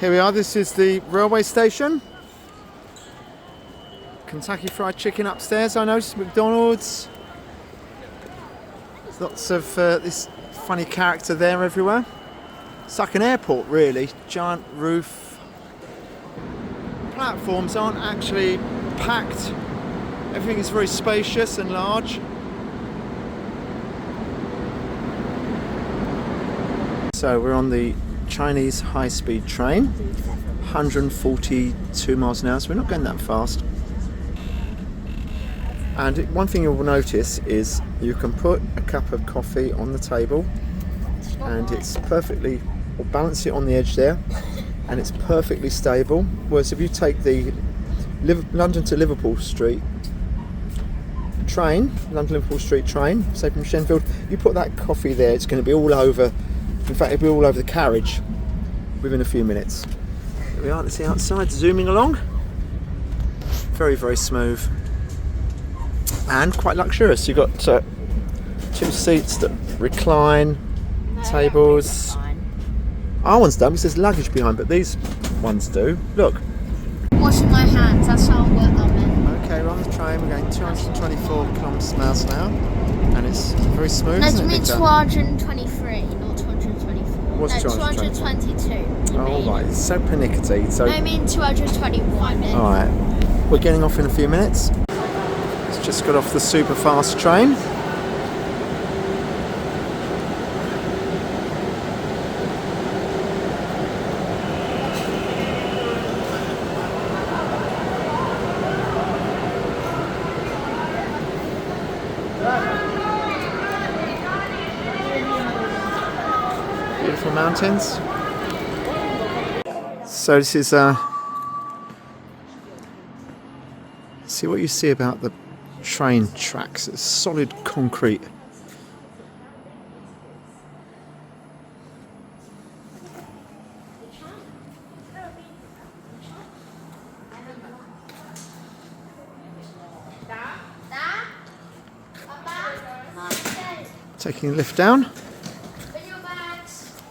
Here we are, this is the railway station. Kentucky Fried Chicken upstairs, I noticed, McDonald's. There's lots of this funny character there everywhere. It's like an airport really, giant roof. Platforms aren't actually packed. Everything is very spacious and large. So we're on the Chinese high-speed train, 142 miles an hour, so we're not going that fast. And one thing you'll notice is you can put a cup of coffee on the table and it's perfectly, or balance it on the edge there, and it's perfectly stable. Whereas if you take the London to Liverpool Street train, London-Liverpool Street train, say from Shenfield, you put that coffee there, it's going to be all over. In fact, it'll be all over the carriage within a few minutes. Here we are, let's see outside, zooming along. Very, very smooth. And quite luxurious. You've got 2 seats that recline, tables. Our ones don't, because there's luggage behind, but these ones do. Look. Washing my hands, that's how I work on it. Okay, we're on the train, we're going 224 kilometres an hour, and it's very smooth, No, isn't it? you mean 223, not 224. What's no, 222? 222. Oh, right, it's so pernickety. So, I mean 221. Alright, we're getting off in a few minutes. It's just got off the super fast train. Beautiful mountains. So this is see what you see about the train tracks. It's solid concrete. Taking a lift down.